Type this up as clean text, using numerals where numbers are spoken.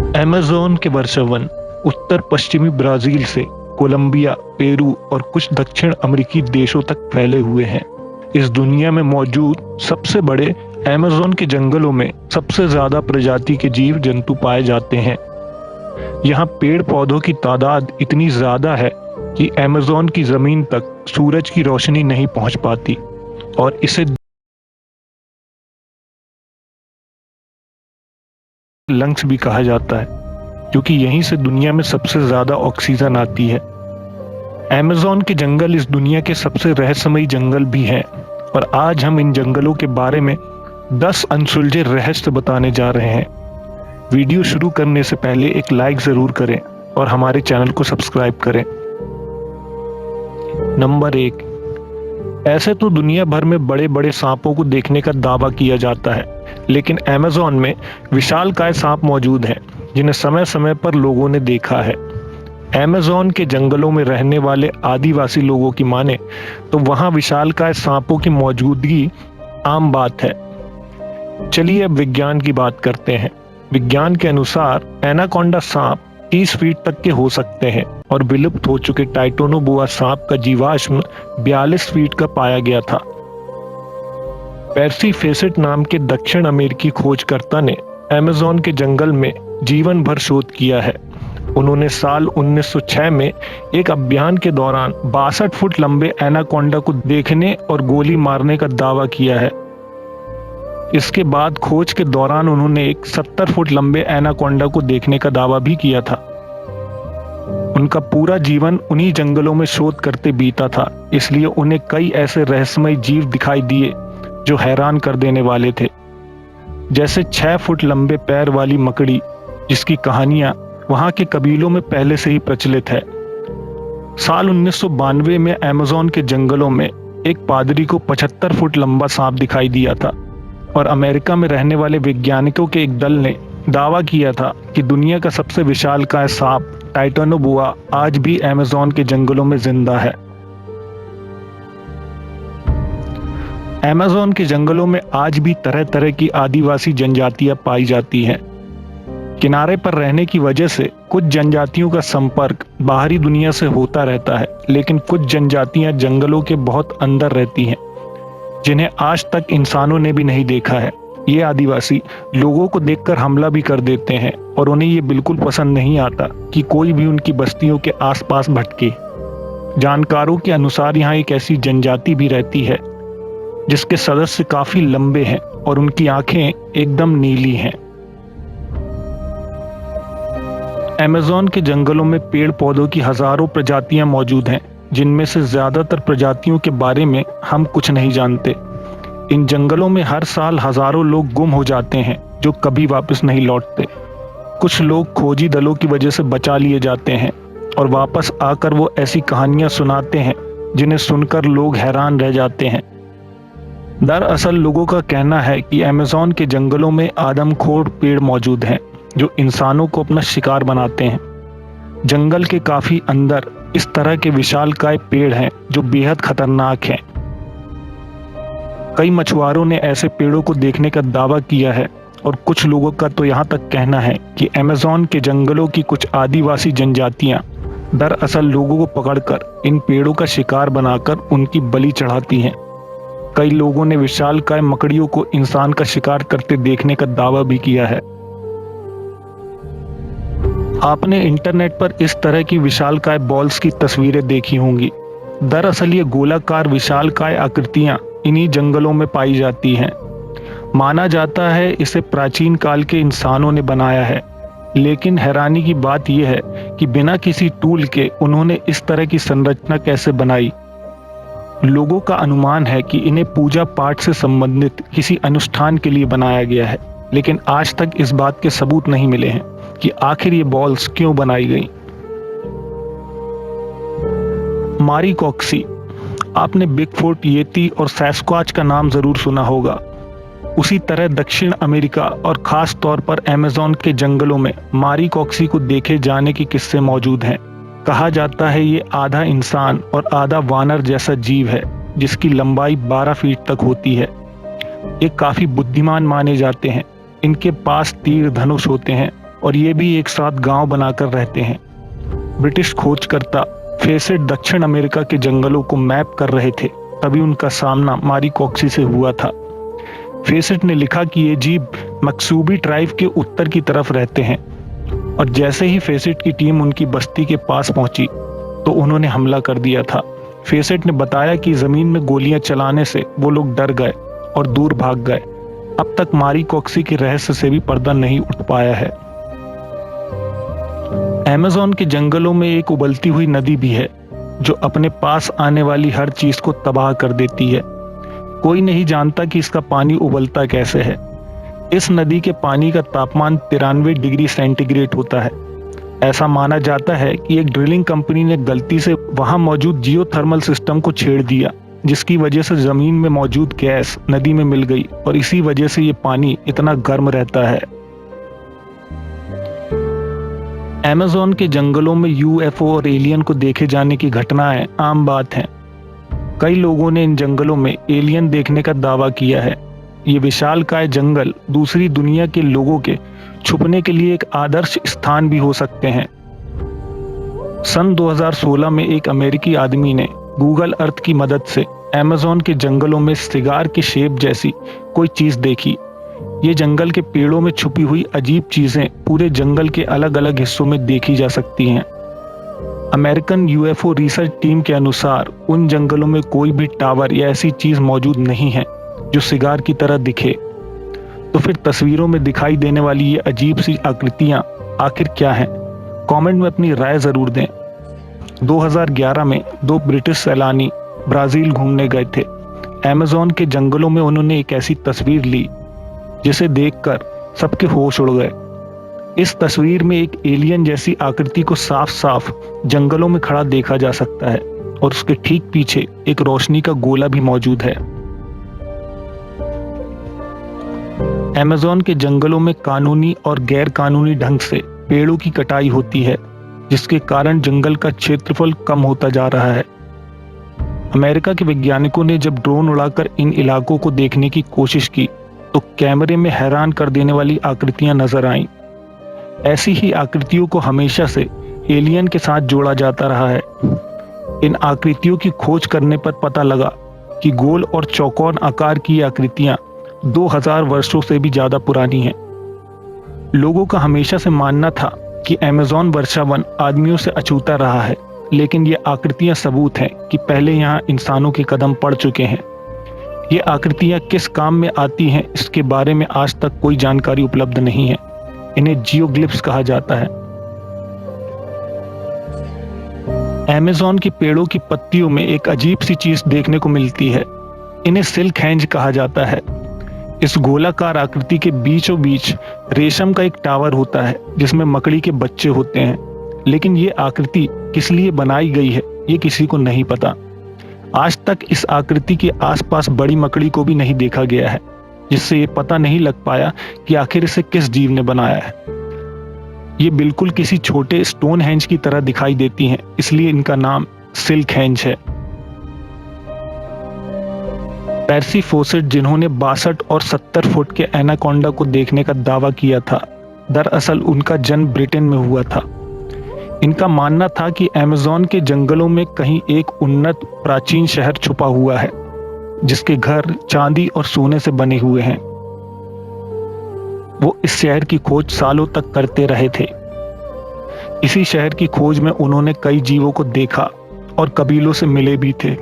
Amazon के वर्षावन उत्तर पश्चिमी ब्राज़ील से कोलंबिया, पेरू और कुछ दक्षिण अमेरिकी देशों तक फैले हुए हैं। इस दुनिया में मौजूद सबसे बड़े अमेज़न के जंगलों में सबसे ज़्यादा प्रजाति के जीव जंतु पाए जाते हैं। यहाँ पेड़ पौधों की तादाद इतनी ज़्यादा है कि अमेज़न की ज़मीन तक सूरज की रोशनी नहीं पहुँच पाती और इसे लंग्स भी कहा जाता है, क्योंकि यहीं से दुनिया में सबसे ज़्यादा ऑक्सीजन आती है। अमेज़न के जंगल इस दुनिया के सबसे रहस्यमयी जंगल भी हैं और आज हम इन जंगलों के बारे में 10 अनसुलझे रहस्य बताने जा रहे हैं। वीडियो शुरू करने से पहले एक लाइक ज़रूर करें और हमारे चैनल को सब्सक्राइब करें। नंबर 1, ऐसे तो दुनिया भर में बड़े बड़े सांपों को देखने का दावा किया जाता है, लेकिन अमेज़न में विशालकाय सांप मौजूद हैं जिन्हें समय समय पर लोगों ने देखा है। अमेज़न के जंगलों में रहने वाले आदिवासी लोगों की माने तो वहां विशालकाय सांपों की मौजूदगी आम बात है। चलिए अब विज्ञान की बात करते हैं। विज्ञान के अनुसार एनाकोंडा सांप 30 फीट तक के हो सकते हैं और विलुप्त हो चुके टाइटोनोबोआ सांप का जीवाश्म 42 फीट का पाया गया था। पेर्सी फेसेट नाम के दक्षिण अमेरिकी खोजकर्ता ने अमेज़न के जंगल में जीवन भर शोध किया है। उन्होंने साल 1906 में एक अभियान के दौरान 62 फुट लंबे एनाकोंडा को देखने और गोली मारने का दावा किया है। इसके बाद खोज के दौरान उन्होंने एक 70 फुट लंबे एनाकोंडा को देखने का दावा भी किया था। उनका पूरा जीवन उन्हीं जंगलों में शोध करते बीता था, इसलिए उन्हें कई ऐसे रहस्यमय जीव दिखाई दिए जो हैरान कर देने वाले थे। जैसे 6 फुट लंबे पैर वाली मकड़ी, जिसकी कहानियां वहां के कबीलों में पहले से ही प्रचलित है। साल 1992 में अमेज़न के जंगलों में एक पादरी को 75 फुट लंबा सांप दिखाई दिया था और अमेरिका में रहने वाले वैज्ञानिकों के एक दल ने दावा किया था कि दुनिया का सबसे विशालकाय सांप टाइटोनोबोआ आज भी अमेज़न के जंगलों में जिंदा है। अमेज़न के जंगलों में आज भी तरह तरह की आदिवासी जनजातियां पाई जाती हैं। किनारे पर रहने की वजह से कुछ जनजातियों का संपर्क बाहरी दुनिया से होता रहता है, लेकिन कुछ जनजातियां जंगलों के बहुत अंदर रहती हैं, जिन्हें आज तक इंसानों ने भी नहीं देखा है। ये आदिवासी लोगों को देखकर हमला भी कर देते हैं और उन्हें ये बिल्कुल पसंद नहीं आता कि कोई भी उनकी बस्तियों के आसपास भटके। जानकारों के अनुसार यहाँ एक ऐसी जनजाति भी रहती है जिसके सदस्य काफी लंबे हैं और उनकी आंखें एकदम नीली हैं। अमेज़न के जंगलों में पेड़ पौधों की हजारों प्रजातियां मौजूद हैं, जिनमें से ज्यादातर प्रजातियों के बारे में हम कुछ नहीं जानते। इन जंगलों में हर साल हजारों लोग गुम हो जाते हैं जो कभी वापस नहीं लौटते। कुछ लोग खोजी दलों की वजह से बचा लिए जाते हैं और वापस आकर वो ऐसी कहानियां सुनाते हैं जिन्हें सुनकर लोग हैरान रह जाते हैं। दरअसल लोगों का कहना है कि अमेज़न के जंगलों में आदमखोर पेड़ मौजूद हैं जो इंसानों को अपना शिकार बनाते हैं। जंगल के काफी अंदर इस तरह के विशालकाय पेड़ हैं जो बेहद खतरनाक हैं। कई मछुआरों ने ऐसे पेड़ों को देखने का दावा किया है और कुछ लोगों का तो यहाँ तक कहना है कि अमेज़न के जंगलों की कुछ आदिवासी जनजातियां दरअसल लोगों को पकड़कर इन पेड़ों का शिकार बनाकर उनकी बलि चढ़ाती हैं। कई लोगों ने विशालकाय मकड़ियों को इंसान का शिकार करते देखने का दावा भी किया है। आपने इंटरनेट पर इस तरह की विशालकाय बॉल्स की तस्वीरें देखी होंगी। दरअसल ये गोलाकार विशालकाय आकृतियां इन्हीं जंगलों में पाई जाती हैं। माना जाता है इसे प्राचीन काल के इंसानों ने बनाया है, लेकिन हैरानी की बात यह है कि बिना किसी टूल के उन्होंने इस तरह की संरचना कैसे बनाई। लोगों का अनुमान है कि इन्हें पूजा पाठ से संबंधित किसी अनुष्ठान के लिए बनाया गया है, लेकिन आज तक इस बात के सबूत नहीं मिले हैं कि आखिर ये बॉल्स क्यों बनाई गई। मारीकॉक्सी, आपने बिगफुट, येती और सैस्क्वाच का नाम जरूर सुना होगा। उसी तरह दक्षिण अमेरिका और खास तौर पर अमेज़न के जंगलों में मारीकॉक्सी को देखे जाने के किस्से मौजूद हैं। कहा जाता है ये आधा इंसान और आधा वानर जैसा जीव है जिसकी लंबाई 12 फीट तक होती है। ये काफी बुद्धिमान माने जाते हैं। इनके पास तीर धनुष होते हैं और ये भी एक साथ गांव बनाकर रहते हैं। ब्रिटिश खोजकर्ता फेसेट दक्षिण अमेरिका के जंगलों को मैप कर रहे थे, तभी उनका सामना मारी कॉक्सी से हुआ था। फेसेट ने लिखा कि ये जीव मक्सूबी ट्राइब के उत्तर की तरफ रहते हैं, और जैसे ही फेसेट की टीम उनकी बस्ती के पास पहुंची तो उन्होंने हमला कर दिया था। फेसेट ने बताया कि जमीन में गोलियां चलाने से वो लोग डर गए और दूर भाग गए। अब तक मारी कॉक्सी के रहस्य से भी पर्दा नहीं उठ पाया है। अमेज़न के जंगलों में एक उबलती हुई नदी भी है जो अपने पास आने वाली हर चीज को तबाह कर देती है। कोई नहीं जानता कि इसका पानी उबलता कैसे है। इस नदी के पानी का तापमान 93 डिग्री सेंटीग्रेड होता है। ऐसा माना जाता है कि एक ड्रिलिंग कंपनी ने गलती से वहां मौजूद जियोथर्मल सिस्टम को छेड़ दिया, जिसकी वजह से जमीन में मौजूद गैस नदी में मिल गई और इसी वजह से ये पानी इतना गर्म रहता है। अमेज़न के जंगलों में यूएफओ और एलियन को देखे जाने की घटनाएं आम बात हैं। कई लोगों ने इन जंगलों में एलियन देखने का दावा किया है। ये विशालकाय जंगल दूसरी दुनिया के लोगों के छुपने के लिए एक आदर्श स्थान भी हो सकते हैं। सन 2016 में एक अमेरिकी आदमी ने गूगल अर्थ की मदद से अमेज़न के जंगलों में सिगार की शेप जैसी कोई चीज देखी। ये जंगल के पेड़ों में छुपी हुई अजीब चीजें पूरे जंगल के अलग अलग हिस्सों में देखी जा सकती हैं। अमेरिकन यूएफओ रिसर्च टीम के अनुसार उन जंगलों में कोई भी टावर या ऐसी चीज मौजूद नहीं है जो सिगार की तरह दिखे। तो फिर तस्वीरों में दिखाई देने वाली ये अजीब सी आकृतियां आखिर क्या हैं? कमेंट में अपनी राय जरूर दें। 2011 में 2 ब्रिटिश सैलानी ब्राजील घूमने गए थे। अमेज़न के जंगलों में उन्होंने एक ऐसी तस्वीर ली जिसे देखकर सबके होश उड़ गए। इस तस्वीर में एक एलियन जैसी आकृति को साफ साफ जंगलों में खड़ा देखा जा सकता है और उसके ठीक पीछे एक रोशनी का गोला भी मौजूद है। अमेज़न के जंगलों में कानूनी और गैर कानूनी ढंग से पेड़ों की कटाई होती है, जिसके कारण जंगल का क्षेत्रफल कम होता जा रहा है। अमेरिका के वैज्ञानिकों ने जब ड्रोन उड़ाकर इन इलाकों को देखने की कोशिश की तो कैमरे में हैरान कर देने वाली आकृतियां नजर आईं। ऐसी ही आकृतियों को हमेशा से एलियन के साथ जोड़ा जाता रहा है। इन आकृतियों की खोज करने पर पता लगा कि गोल और चौकोर आकार की आकृतियां 2000 वर्षों से भी ज्यादा पुरानी हैं। लोगों का हमेशा से मानना था कि अमेज़न वर्षावन आदमियों से अछूता रहा है, लेकिन ये आकृतियां सबूत हैं कि पहले यहाँ इंसानों के कदम पड़ चुके हैं। ये आकृतियां किस काम में आती हैं, इसके बारे में आज तक कोई जानकारी उपलब्ध नहीं है। इन्हें जियोग्लिफ्स कहा जाता है। अमेज़न के पेड़ों की पत्तियों में एक अजीब सी चीज देखने को मिलती है। इन्हें सिल्क हैंज कहा जाता है। इस गोलाकार आकृति के बीचों बीच रेशम का एक टावर होता है जिसमें मकड़ी के बच्चे होते हैं, लेकिन ये आकृति किस लिए बनाई गई है ये किसी को नहीं पता। आज तक इस आकृति के आसपास बड़ी मकड़ी को भी नहीं देखा गया है, जिससे ये पता नहीं लग पाया कि आखिर इसे किस जीव ने बनाया है। ये बिल्कुल किसी छोटे स्टोन हैंज की तरह दिखाई देती हैं, इसलिए इनका नाम सिल्क हैंज है। पेर्सी फोसेट, जिन्होंने 62 और 70 फुट के एनाकोंडा को देखने का दावा किया था, दरअसल उनका जन्म ब्रिटेन में हुआ था। इनका मानना था कि अमेज़न के जंगलों में कहीं एक उन्नत प्राचीन शहर छुपा हुआ है, जिसके घर चांदी और सोने से बने हुए हैं। वो इस शहर की खोज सालों तक करते रहे थे। इसी शहर की खोज में उन्होंने कई जीवों को देखा और कबीलों से मिले भी थे।